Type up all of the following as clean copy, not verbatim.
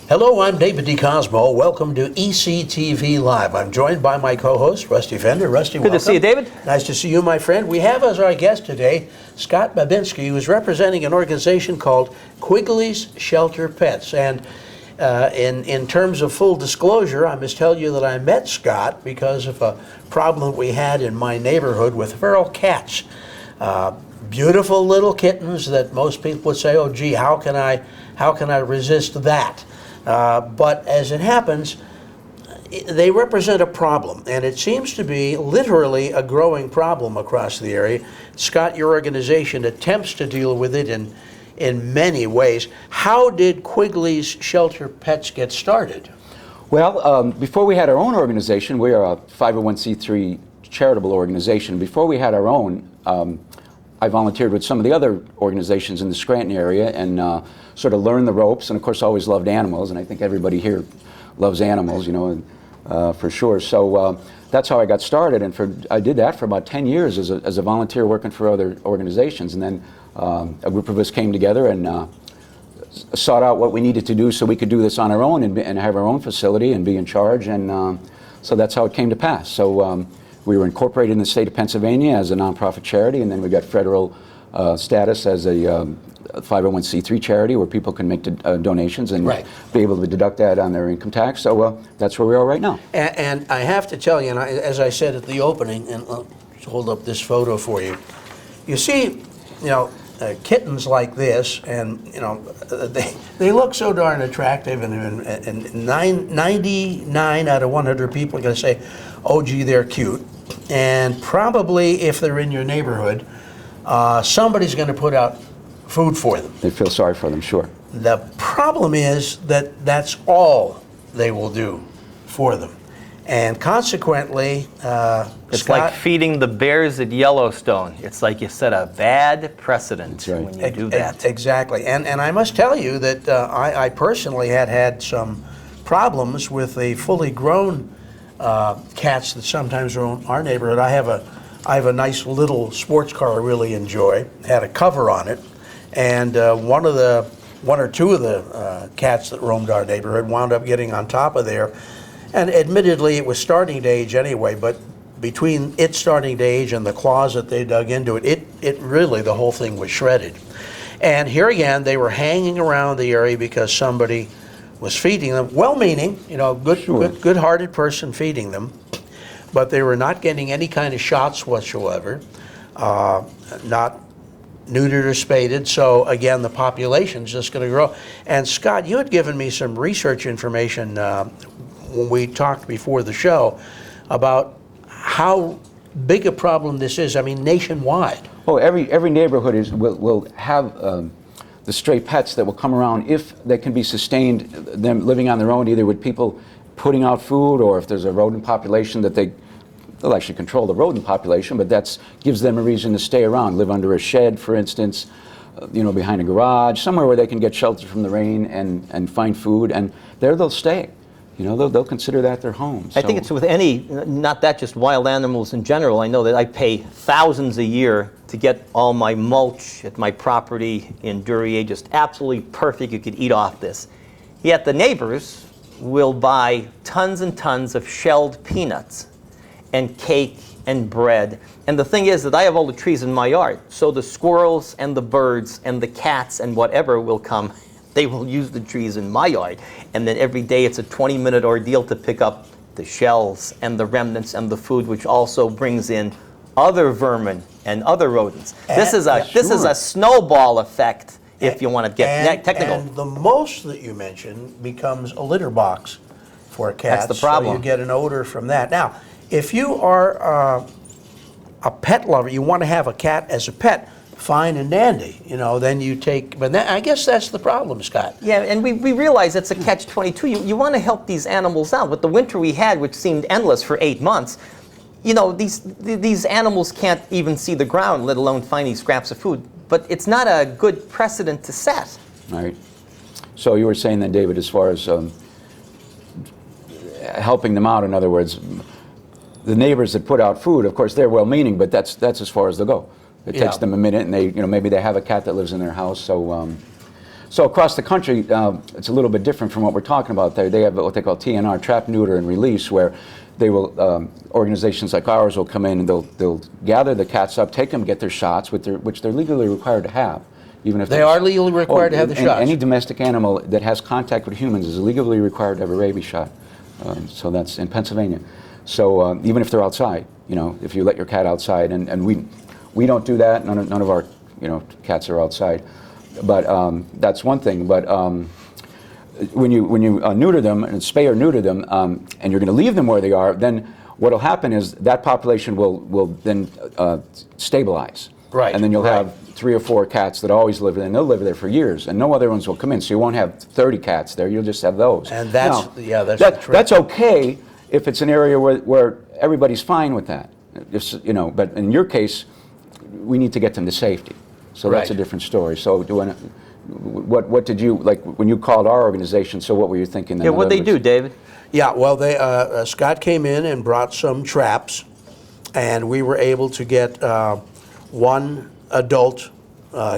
Hello, I'm David DeCosmo. Welcome to ECTV Live. I'm joined by my co-host, Rusty Fender. Rusty, welcome. Good to see you, David. Nice to see you, my friend. We have as our guest today Scott Babinski, who is representing an organization called Quigley's Shelter Pets. And in terms of full disclosure, I must tell you that I met Scott because of a problem we had in my neighborhood with feral cats. Beautiful little kittens that most people would say, "Oh, gee, how can I resist that?" But as it happens, they represent a problem, and it seems to be literally a growing problem across the area. Scott, your organization attempts to deal with it in many ways. How did Quigley's Shelter Pets get started? Well, before we had our own organization, we are a 501c3 charitable organization. Before we had our own, I volunteered with some of the other organizations in the Scranton area and sort of learned the ropes, and of course always loved animals, and I think everybody here loves animals, you know, for sure. So that's how I got started, and I did that for about 10 years as a volunteer working for other organizations, and then a group of us came together and sought out what we needed to do so we could do this on our own and have our own facility and be in charge, and so that's how it came to pass. So we were incorporated in the state of Pennsylvania as a nonprofit charity, and then we got federal status as a 501c3 charity where people can make donations and be able to deduct that on their income tax. So that's where we are right now. And I have to tell you, and as I said at the opening, and I'll hold up this photo for you. You see, you know, kittens like this, and you know, they look so darn attractive, and 99 out of 100 people are going to say, "Oh, gee, they're cute." And probably if they're in your neighborhood, somebody's going to put out food for them. They feel sorry for them, sure. The problem is that that's all they will do for them. And consequently, it's Scott, like feeding the bears at Yellowstone. It's like you set a bad precedent when you do that. Exactly. And I must tell you that I personally had some problems with the fully grown cats that sometimes are in our neighborhood. I have a nice little sports car I really enjoy. Had a cover on it, and one or two of the cats that roamed our neighborhood wound up getting on top of there. And admittedly, it was starting to age anyway, but between it starting to age and the claws that they dug into it, it really, the whole thing was shredded. And here again, they were hanging around the area because somebody was feeding them, well-meaning, you know, good-hearted person feeding them, but they were not getting any kind of shots whatsoever, not neutered or spaded. So again, the population's just going to grow. And Scott, you had given me some research information when we talked before the show about how big a problem this is. I mean, nationwide. Oh, every neighborhood will have the stray pets that will come around if they can be sustained, them living on their own, either with people putting out food, or if there's a rodent population that they'll actually control the rodent population, but that gives them a reason to stay around, live under a shed, for instance, you know, behind a garage, somewhere where they can get shelter from the rain and find food, and there they'll stay. You know, they'll consider that their home. I think it's with any, not that just wild animals in general. I know that I pay thousands a year to get all my mulch at my property in Duryea just absolutely perfect. You could eat off this. Yet the neighbors will buy tons and tons of shelled peanuts and cake and bread. And the thing is that I have all the trees in my yard, so the squirrels and the birds and the cats and whatever will come. They will use the trees in my yard, and then every day it's a 20-minute ordeal to pick up the shells and the remnants and the food, which also brings in other vermin and other rodents. This is a snowball effect, if you want to get technical. And the most that you mention becomes a litter box for cats. That's the problem. So you get an odor from that. Now, if you are a pet lover, you want to have a cat as a pet, fine and dandy, you know, then you take, but I guess that's the problem, Scott. Yeah, and we realize it's a catch-22. You want to help these animals out. With the winter we had, which seemed endless for 8 months, you know, these animals can't even see the ground, let alone finding scraps of food. But it's not a good precedent to set. Right. So you were saying then, David, as far as helping them out, in other words, the neighbors that put out food, of course, they're well-meaning, but that's as far as they'll go. It takes them a minute, and maybe they have a cat that lives in their house. So So across the country, it's a little bit different from what we're talking about there. They have what they call TNR, trap, neuter, and release, where they will, organizations like ours will come in and they'll gather the cats up, take them, get their shots, which they're legally required to have. Even if They are legally required to have the shots? Any domestic animal that has contact with humans is legally required to have a rabies shot. So that's in Pennsylvania. So even if they're outside, if you let your cat outside, and we don't do that, none of our cats are outside. But that's one thing. But when you neuter them and spay or neuter them, and you're going to leave them where they are, then what will happen is that population will then stabilize. Right. And then you'll have 3 or 4 cats that always live there, and they'll live there for years, and no other ones will come in. So you won't have 30 cats there. You'll just have those. And that's now, that's the trick. That's okay if it's an area where everybody's fine with that. But in your case, we need to get them to safety. So that's a Right. different story. So what did you, like when you called our organization, so what were you thinking then? Yeah, what'd they do, David? Yeah, well, Scott came in and brought some traps, and we were able to get 1 adult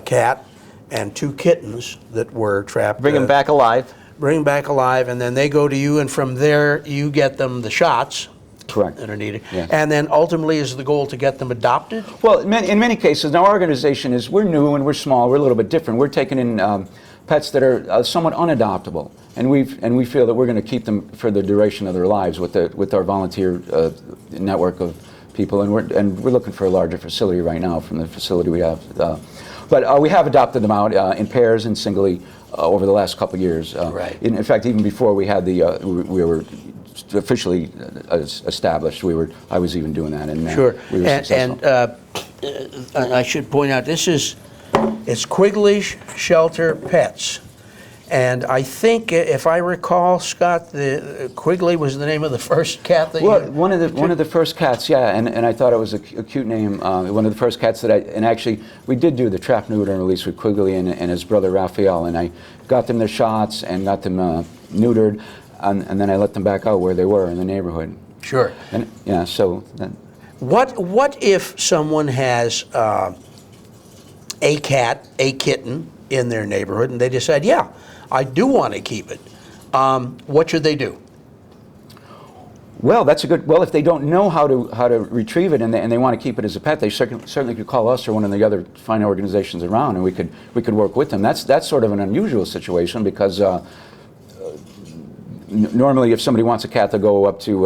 cat and 2 kittens that were trapped. Bring them back alive. Bring them back alive, and then they go to you, and from there you get them the shots. Correct. That are needed. Yes. And then ultimately is the goal to get them adopted? Well, in many cases, our organization we're new and we're small, we're a little bit different. We're taking in pets that are somewhat unadoptable, and we feel that we're going to keep them for the duration of their lives with our volunteer network of people, and we're looking for a larger facility right now from the facility we have. But we have adopted them out in pairs and singly over the last couple of years. Right. In fact, even before we had we were officially established, I was even doing that, and Sure. we were successful. And I should point out, it's Quigley Shelter Pets. And I think, if I recall, Scott, the Quigley was the name of the first cat that Well, you... one of the first cats, yeah, and I thought it was a cute name. One of the first cats and actually we did do the trap, neuter, and release with Quigley and his brother Raphael, and I got them their shots and got them neutered, and then I let them back out where they were in the neighborhood. Sure. And yeah, so then, What if someone has a cat, a kitten in their neighborhood, and they decide, yeah, I do want to keep it? What should they do? well, that's a good. Well, if they don't know how to retrieve it and they want to keep it as a pet, they certainly could call us or one of the other fine organizations around, and we could work with them. That's sort of an unusual situation because. Normally, if somebody wants a cat, they'll go up to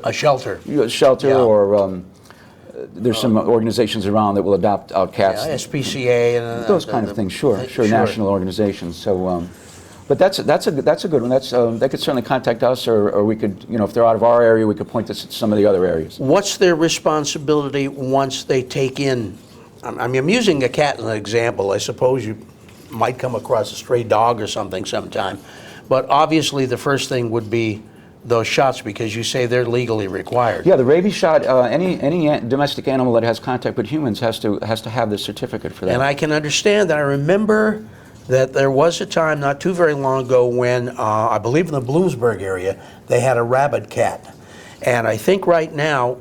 A shelter. a shelter, Yeah. or there's some organizations around that will adopt out cats. Yeah, SPCA and Those kind of things, sure, national organizations. So, but that's a good one. They could certainly contact us, or we could, if they're out of our area, we could point this at some of the other areas. What's their responsibility once they take in? I'm using a cat as an example. I suppose you might come across a stray dog or something sometime. But obviously, the first thing would be those shots, because you say they're legally required. Yeah, the rabies shot. Any domestic animal that has contact with humans has to have the certificate for that. And I can understand that. I remember that there was a time not too very long ago when, I believe in the Bloomsburg area, they had a rabid cat. And I think right now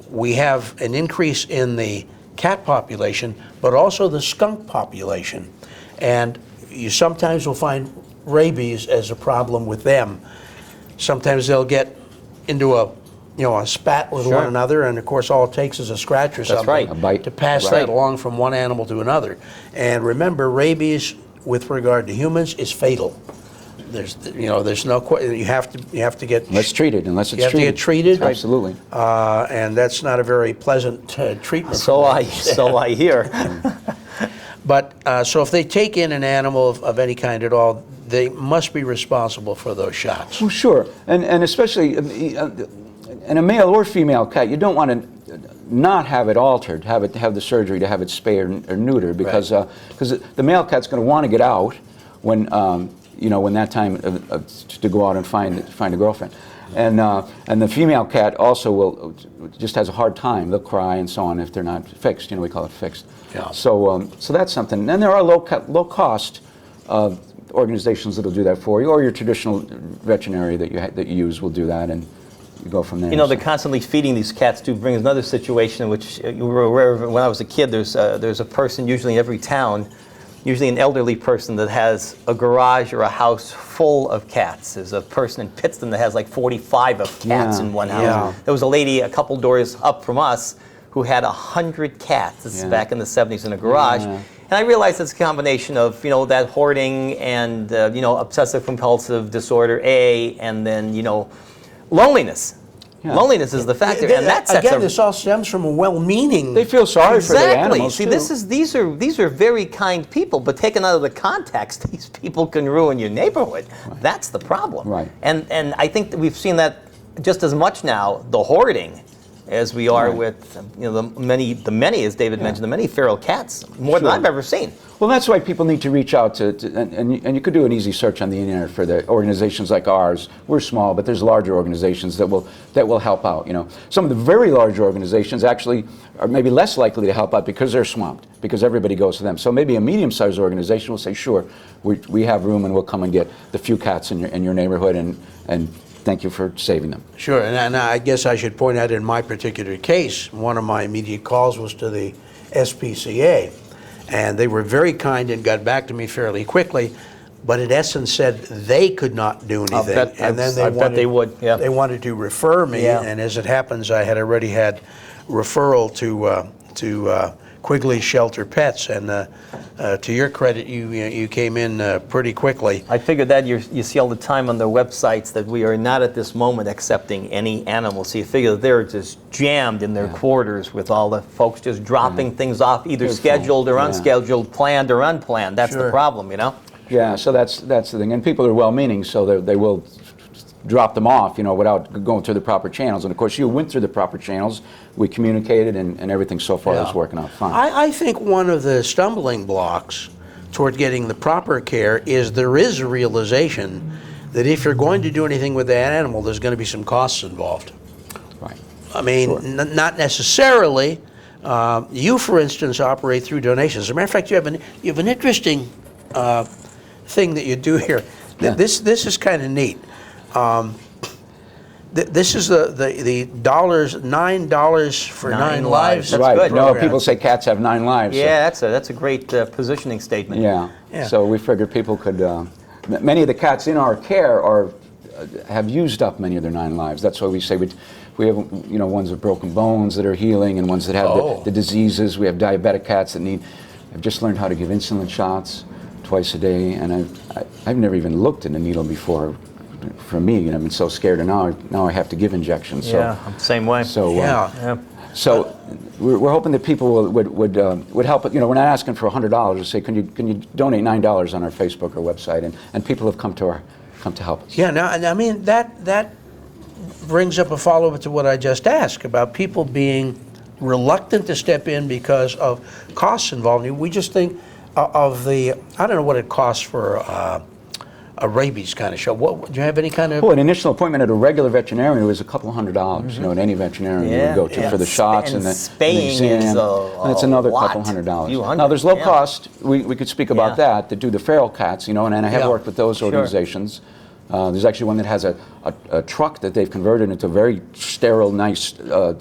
we have an increase in the cat population, but also the skunk population. And you sometimes will find rabies as a problem with them. Sometimes they'll get into a spat with one another, and of course all it takes is a scratch or something right. A bite. to pass that along from one animal to another. And remember, rabies with regard to humans is fatal. There's no question. You have to get. Let's treat it unless it's You have to treated. get treated. Absolutely. And that's not a very pleasant treatment. So I hear. But so if they take in an animal of any kind at all, they must be responsible for those shots. Well, sure, and especially in a male or female cat, you don't want to not have it altered, have the surgery to have it spayed or neutered, because the male cat's going to want to get out when when that time to go out and find a girlfriend, and the female cat also just has a hard time. They'll cry and so on if they're not fixed. We call it fixed. Yeah. So that's something. And then there are low cost organizations that'll do that for you, or your traditional veterinary that you use will do that, and you go from there. They're constantly feeding these cats too. Brings another situation which you were aware of when I was a kid. There's a person usually in every town usually an elderly person that has a garage or a house full of cats. There's a person in Pittston that has like 45 of cats in one house. Yeah. There was a lady a couple doors up from us who had 100 cats. This is Yeah. back in the 70s in a garage. Yeah. And I realized it's a combination of, that hoarding and, obsessive compulsive disorder, and then, loneliness. Yeah. Loneliness is the factor, and that sets Again, a... this all stems from a well-meaning. They feel sorry for the Exactly. animals See, too. these are very kind people, but taken out of the context, these people can ruin your neighborhood. That's the problem. Right. And I think that we've seen that just as much now, the hoarding, as we are Right. with the many, as David mentioned, the many feral cats, more than Sure. I've ever seen. Well, that's why people need to reach out and you could do an easy search on the internet for the organizations like ours. We're small, but there's larger organizations that will help out. Some of the very large organizations actually are maybe less likely to help out because they're swamped, because everybody goes to them. So maybe a medium-sized organization will say, sure, we have room and we'll come and get the few cats in your neighborhood and thank you for saving them. Sure, and I guess I should point out in my particular case, one of my immediate calls was to the SPCA, and they were very kind and got back to me fairly quickly, but in essence said they could not do anything. I bet they would, yeah. They wanted to refer me, Yeah. and as it happens, I had already had referral to Quigley Shelter Pets, and to your credit, you came in pretty quickly. I figured that you see all the time on their websites that we are not at this moment accepting any animals. So you figure that they're just jammed in their quarters with all the folks just dropping things off, either They're full. scheduled or Yeah. unscheduled, planned or unplanned. That's the Sure. problem, Yeah, so that's the thing. And people are well-meaning, so they will drop them off, without going through the proper channels. And of course, you went through the proper channels. We communicated, and everything so far is working out fine. I think one of the stumbling blocks toward getting the proper care is there is a realization that if you're going to do anything with that animal, there's going to be some costs involved. Right. I mean, Sure. not necessarily. You, for instance, operate through donations. As a matter of fact, you have an interesting thing that you do here. Yeah. This is kind of neat. This is the $9 for Nine nine lives. lives. That's Right. good. No, program. people say cats have 9 lives. so- Yeah, that's a great positioning statement. Yeah. Yeah. So we figured people could. Many of the cats in our care have used up many of their 9 lives. That's why we say we have ones with broken bones that are healing, and ones that have the diseases. We have diabetic cats that have just learned how to give insulin shots twice a day, and I've never even looked at a needle before. For me, I've been so scared, and now I have to give injections. So, Yeah, I'm the same way. So Yeah. Yeah. So we're hoping that people would help. We're not asking for $100. We say, can you donate $9 on our Facebook or website, and people have come to help us. Yeah, now, and I mean, that brings up a follow-up to what I just asked about people being reluctant to step in because of costs involved. We just think of I don't know what it costs for a rabies kind of show. Do you have any kind of... Well, an initial appointment at a regular veterinarian was a couple $100. At any veterinarian you would go to for the shots and and the spaying exam. is And it's another lot. couple $100. Few hundred, Now, there's low yeah. cost. We could speak about Yeah. that, to do the feral cats, and I have Yeah. worked with those organizations. There's actually one that has a truck that they've converted into a very sterile, nice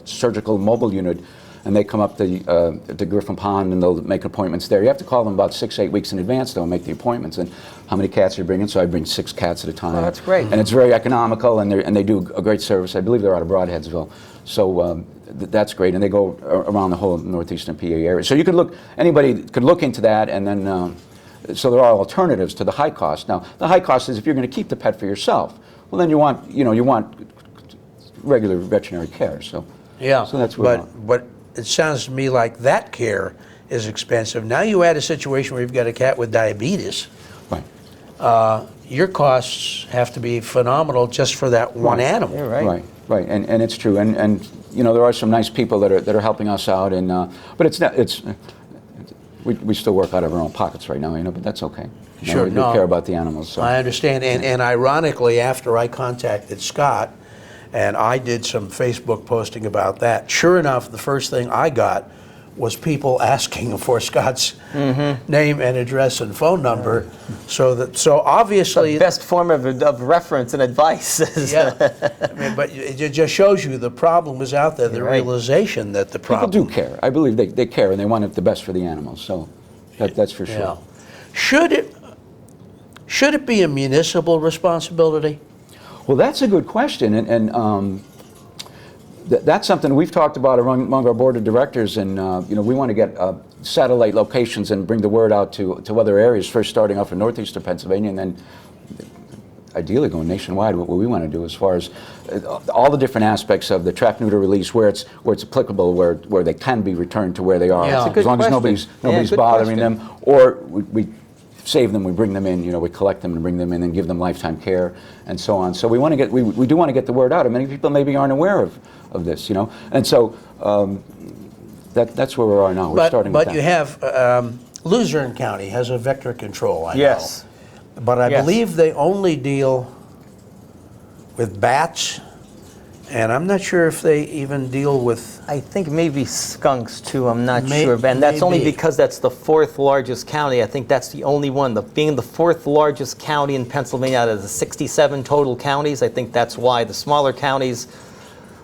surgical mobile unit, and they come up to Griffin Pond and they'll make appointments there. You have to call them about 6-8 weeks in advance, though, and make the appointments. And how many cats are you bringing? So I bring 6 cats at a time. Oh, that's great. And it's very economical, and they do a great service. I believe they're out of Broadheadsville. So that's great, and they go around the whole northeastern PA area. So anybody could look into that, and then so there are alternatives to the high cost. Now, the high cost is if you're going to keep the pet for yourself. Well, then you want regular veterinary care. So Yeah, so that's what. but it sounds to me like that care is expensive. Now you add a situation where you've got a cat with diabetes. Right. Your costs have to be phenomenal just for that one animal. You're right. Right, and it's true, and there are some nice people that are helping us out, and but we still work out of our own pockets right now, but that's okay. Sure, we no. care about the animals. So. I understand, and ironically, after I contacted Scott, and I did some Facebook posting about that, sure enough, the first thing I got was people asking for Scott's name and address and phone number, so obviously... The best form of reference and advice is... Yeah, I mean, but it just shows you the problem is out there, the Right. realization that the People problem... do care. I believe they care, and they want it the best for the animals, so that's for sure. Yeah. Should it be a municipal responsibility? Well, that's a good question, and that's something we've talked about among our board of directors, and we want to get satellite locations and bring the word out to other areas, first starting off in northeastern Pennsylvania, and then ideally going nationwide. What we want to do as far as all the different aspects of the trap, neuter, release, where it's applicable, where they can be returned to where they are, Yeah. as long as nobody's good bothering question. them, or we save them, we bring them in, we collect them and bring them in and give them lifetime care and so on. So we want to get, we do want to get the word out, and many people maybe aren't aware of this, and so that's where we are now. We're starting with But that. you have, Luzerne County has a vector control, I know. Yes. But I Yes. believe they only deal with bats, and I'm not sure if they even deal with, I think maybe skunks too, I'm not May- sure. And that's only maybe. because that's the fourth largest county. I think that's the only one. Being the fourth largest county in Pennsylvania out of the 67 total counties, I think that's why the smaller counties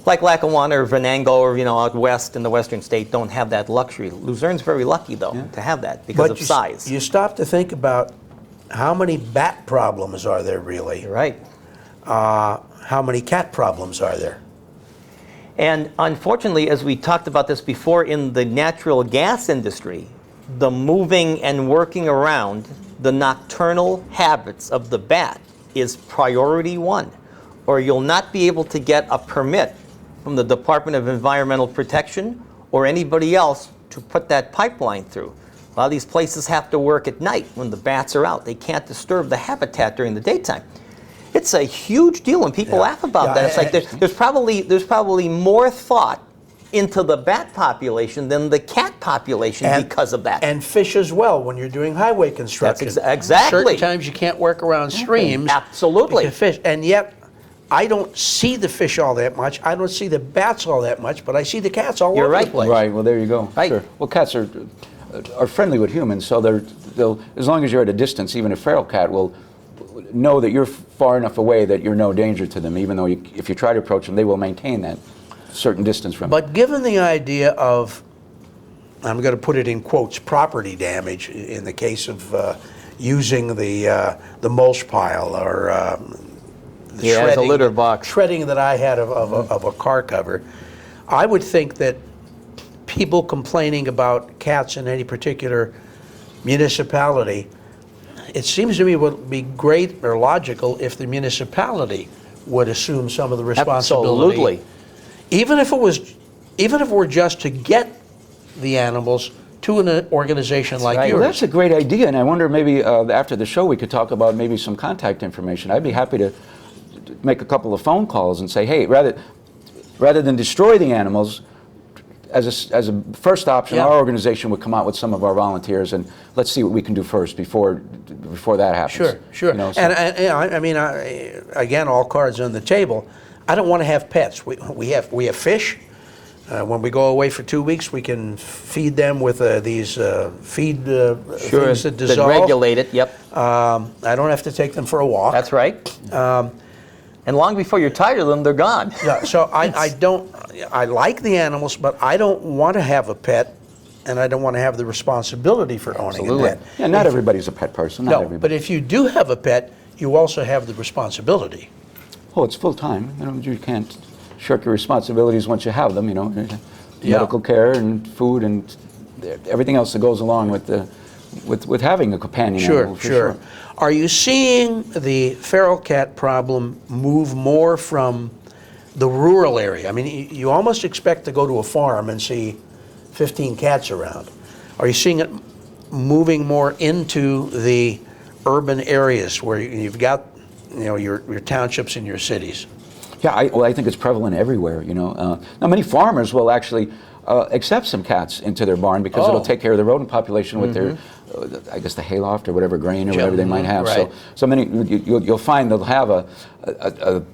like Lackawanna or Venango or out west in the western state don't have that luxury. Luzerne's very lucky though to have that because of size. you stop to think about how many bat problems are there really? You're right. How many cat problems are there? And unfortunately, as we talked about this before, in the natural gas industry, the moving and working around, the nocturnal habits of the bat is priority one, or you'll not be able to get a permit from the Department of Environmental Protection or anybody else to put that pipeline through. A lot of these places have to work at night when the bats are out. They can't disturb the habitat during the daytime. It's a huge deal when people laugh about that. It's like there's probably more thought into the bat population than the cat population because of that. And fish as well when you're doing highway construction. Exactly. Certain times you can't work around streams. Absolutely. because fish, and yet I don't see the fish all that much. I don't see the bats all that much, but I see the cats all You're over right. the place. Right. Well, there you go. Right. Sure. Well, cats are friendly with humans, so they'll as long as you're at a distance, even a feral cat will know that you're far enough away that you're no danger to them. Even though if you try to approach them, they will maintain that certain distance from you. But given the idea of, I'm going to put it in quotes, property damage in the case of using the mulch pile or the as a litter box. shredding that I had of a car cover, I would think that people complaining about cats in any particular municipality, it seems to me would be great or logical if the municipality would assume some of the responsibility. Absolutely. Even if it were just to get the animals to an organization like right. yours. Well, that's a great idea, and I wonder maybe after the show we could talk about maybe some contact information. I'd be happy to make a couple of phone calls and say, hey, rather than destroy the animals, as a first option, our organization would come out with some of our volunteers, and let's see what we can do first before that happens. Sure. So- I mean, again, all cards on the table. I don't want to have pets. We have fish. When we go away for 2 weeks, we can feed them with these feed things that dissolve. That regulate it, yep. I don't have to take them for a walk. That's right. And long before you're tired of them, they're gone. Yeah, so I like the animals, but I don't want to have a pet, and I don't want to have the responsibility for owning Absolutely. a pet. Yeah, not everybody's a pet person. Not No, everybody. but if you do have a pet, you also have the responsibility. Oh, it's full time. You can't shirk your responsibilities once you have them. Medical care and food and everything else that goes along with having a companion animal. For sure. Are you seeing the feral cat problem move more from the rural area? I mean, you almost expect to go to a farm and see 15 cats around. Are you seeing it moving more into the urban areas where you've got your townships and your cities? Yeah, I think it's prevalent everywhere. Now many farmers will actually accept some cats into their barn because it'll take care of the rodent population with their, I guess, the hayloft or whatever grain or whatever they might have. Right. So many you'll find they'll have a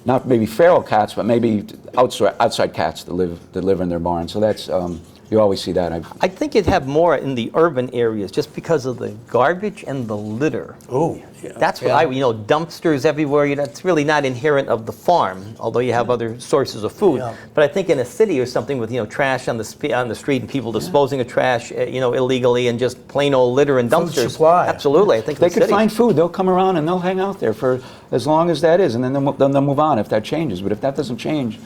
not maybe feral cats, but maybe outside cats that live in their barn. So that's You always see that. I think you'd have more in the urban areas just because of the garbage and the litter. Oh, yeah. That's what Yeah. dumpsters everywhere. It's really not inherent of the farm, although you have other sources of food. Yeah. But I think in a city or something with trash on the street and people disposing of trash, illegally, and just plain old litter and dumpsters. supply. Absolutely, I think They in could cities. find food. They'll come around and they'll hang out there for as long as that is, and then they'll move on if that changes. But if that doesn't change,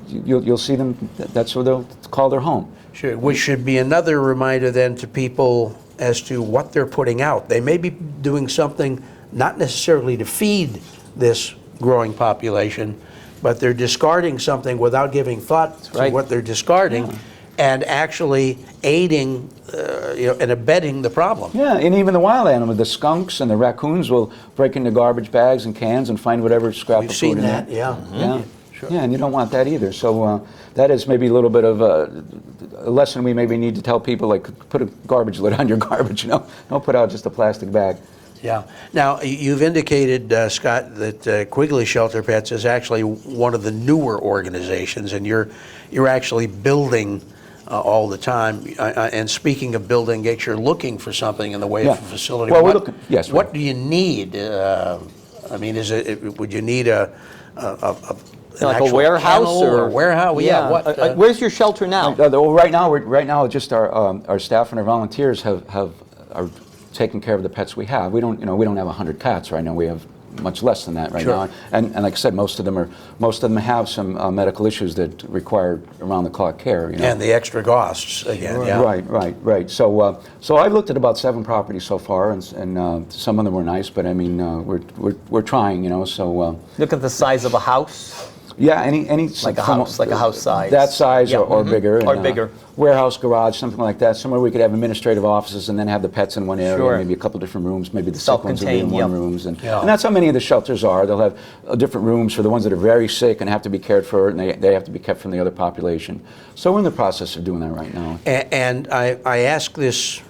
you'll see them. That's where they'll call their home. Sure, which should be another reminder then to people as to what they're putting out. They may be doing something not necessarily to feed this growing population, but they're discarding something without giving thought to right. what they're discarding, and actually aiding and abetting the problem. Yeah, and even the wild animals, the skunks and the raccoons will break into garbage bags and cans and find whatever scrap We've of food seen in that, there. yeah. Yeah. Sure. Yeah, and you don't want that either. So that is maybe a little bit of a lesson we maybe need to tell people, like put a garbage lid on your garbage, Don't put out just a plastic bag. Yeah. Now, you've indicated, Scott, that Quigley Shelter Pets is actually one of the newer organizations, and you're actually building all the time. And speaking of building, you're looking for something in the way of a facility. Well, we're looking. Yes. What do you need? I mean, would you need an Like a actual warehouse kennel or warehouse? Yeah. What? Where's your shelter now? Well, right now, just our staff and our volunteers are taking care of the pets we have. We don't have 100 cats right now. We have much less than that right Sure. now. And like I said, most of them have some medical issues that require around-the-clock care. And the extra costs again. Yeah. Right. So I've looked at about 7 properties so far, and some of them were nice, but I mean, we're trying, So Look at the size of a house. yeah, any Like a house, like a house size. that size Yeah, or bigger, or bigger. Warehouse, garage, something like that. Somewhere we could have administrative offices and then have the pets in one area, Sure. maybe a couple different rooms. Maybe the sick ones will be in Self-contained, one yep. rooms, and Yeah. that's how many of the shelters are. They'll have different rooms for the ones that are very sick and have to be cared for, and they have to be kept from the other population. So we're in the process of doing that right now. And I ask this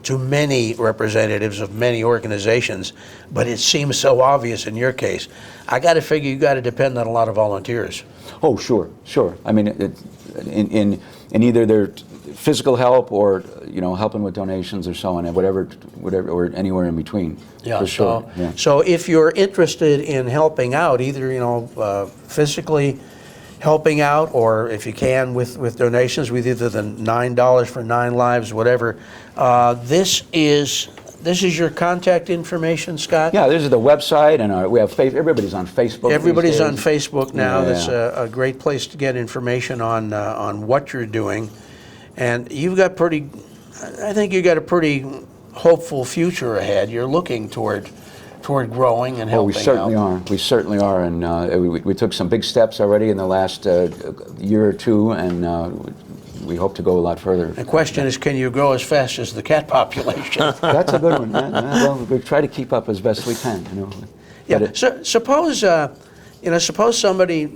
to many representatives of many organizations, but it seems so obvious in your case. I got to figure you got to depend on a lot of volunteers. Oh, sure. I mean, in either their physical help or helping with donations or so on, and whatever, or anywhere in between. Yeah, for sure. So if you're interested in helping out, either physically helping out, or if you can with donations, with either the $9 for 9 lives, whatever. This is your contact information, Scott? Yeah, this is the website, and we have everybody's on Facebook. Everybody's these on days. Facebook now. Yeah. That's a great place to get information on what you're doing. And you've got I think you got a pretty hopeful future ahead. You're looking toward growing and helping we certainly out. are. We certainly are, and we took some big steps already in the last year or two, and we hope to go a lot further. The question is, can you grow as fast as the cat population? That's a good one. Well, we try to keep up as best we can. Yeah. But So suppose suppose somebody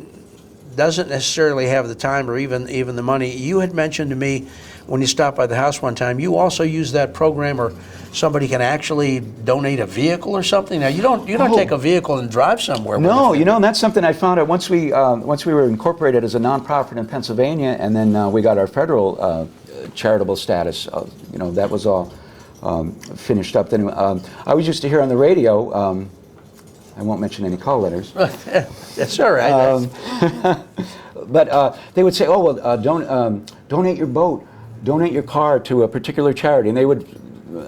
doesn't necessarily have the time or even the money. You had mentioned to me when you stopped by the house one time, you also use that program, or somebody can actually donate a vehicle or something. Now you don't take a vehicle and drive somewhere. No, and that's something I found out once we were incorporated as a nonprofit in Pennsylvania, and then we got our federal charitable status. That was all finished up. Then I was used to hear on the radio. I won't mention any call letters. That's all right. But they would say, "Oh well, donate your boat, donate your car to a particular charity," and they would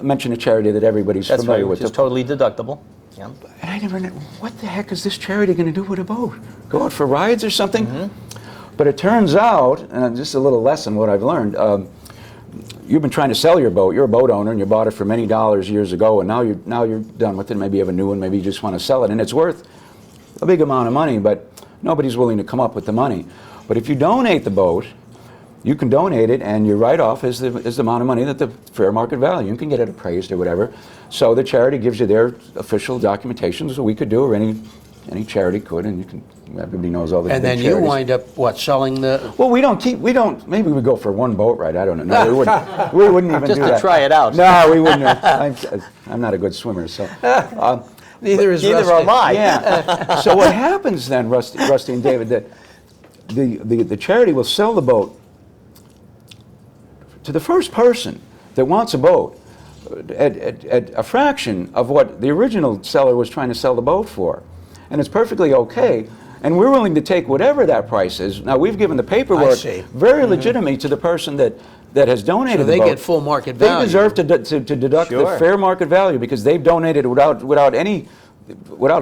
mention a charity that everybody's That's familiar right, with. which is totally deductible. Yeah. And I never knew, what the heck is this charity going to do with a boat? Go out for rides or something? Mm-hmm. But it turns out, and just a little lesson, what I've learned, you've been trying to sell your boat. You're a boat owner, and you bought it for many dollars years ago, and now you're done with it. Maybe you have a new one. Maybe you just want to sell it, and it's worth a big amount of money, but nobody's willing to come up with the money. But if you donate the boat, you can donate it, and your write-off is the amount of money that the fair market value. You can get it appraised or whatever. So the charity gives you their official documentation, so we could do, or any charity could, and everybody knows all the And then big you charities. wind up selling the. Well, we don't. Maybe we go for one boat ride. I don't know. No, we wouldn't even Just do to that. try it out. No, we wouldn't. I'm not a good swimmer, so. Neither is Neither Rusty. am I. Yeah. So what happens then, Rusty and David, that the charity will sell the boat to the first person that wants a boat at a fraction of what the original seller was trying to sell the boat for. And it's perfectly okay. And we're willing to take whatever that price is. Now, we've given the paperwork very legitimately to the person that has donated So they the boat. get full market value. They deserve to deduct the Sure. fair market value because they've donated without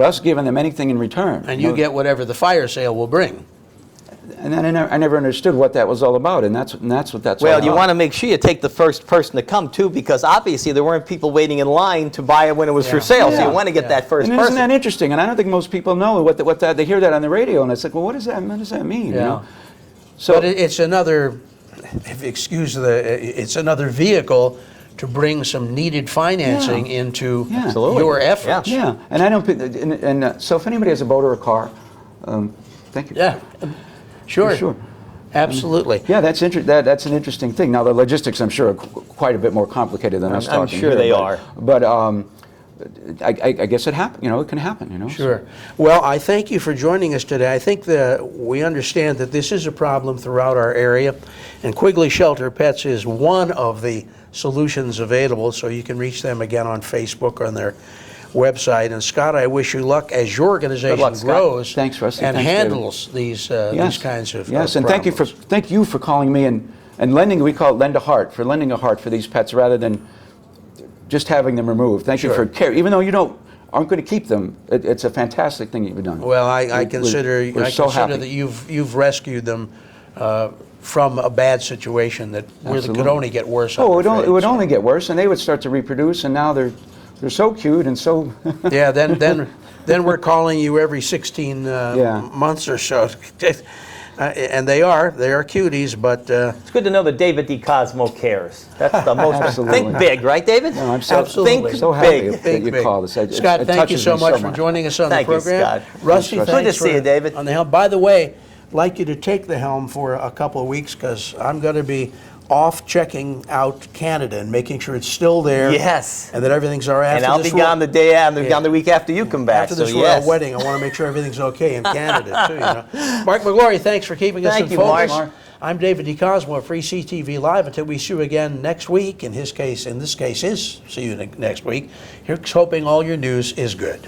us giving them anything in return. And you get whatever the fire sale will bring. And I never understood what that was all about, and that's what that's all Well, about. you want to make sure you take the first person to come, too, because obviously there weren't people waiting in line to buy it when it was for sale, so Yeah. you want to get that first And person. isn't that interesting? And I don't think most people know what that. They hear that on the radio, and it's like, well, what does that mean? You know? So But it's another, if you excuse it's another vehicle to bring some needed financing into Yeah. Absolutely. your efforts. yeah, and I don't. So if anybody has a boat or a car, thank you. Yeah. Sure. Sure. Absolutely. Yeah, that's an interesting thing. Now, the logistics, I'm sure, are quite a bit more complicated than us I'm talking sure here, they but- are. But I guess it happen. You know, it can happen. You know. Sure. Well, I thank you for joining us today. I think that we understand that this is a problem throughout our area, and Quigley Shelter Pets is one of the solutions available, so you can reach them again on Facebook or on their website. And Scott, I wish you luck as your organization luck, Scott. grows Thanks, Rusty. and Thanks, David. handles these kinds of yes, and thank you for calling me and lending. We call it lend a heart for lending a heart for these pets rather than just having them removed. Thank you Sure. for care, even though you aren't going to keep them. It's a fantastic thing you've done. Well, I consider we're so happy. that you've rescued them from a bad situation that really could Absolutely. only get worse. Oh, I'm it would afraid. only get worse, and they would start to reproduce, and now they're so cute and so. Yeah, then we're calling you every 16 Yeah. months or so. And they are cuties, but It's good to know that David DiCosmo cares. That's the most. Absolutely. Think big, right, David? No, I'm so, Absolutely. Think so happy big. that you called us. Scott, thank you so much for joining joining us on Thank the you, program. Scott. Rusty, Thanks, thanks Good to see for- you, David. On the help. By the way, I'd like you to take the helm for a couple of weeks because I'm going to be off checking out Canada and making sure it's still there. Yes. And that everything's all right. And After I'll be this gone the day after, Yeah. gone the week after you come back. After this so royal yes. wedding, I want to make sure everything's okay in Canada, too. You know? Mark McGlory, thanks for keeping us Thank in you, focus. Mark. I'm David DiCosmo of Free CTV Live. Until we see you again next week, in this case, see you next week. Here's hoping all your news is good.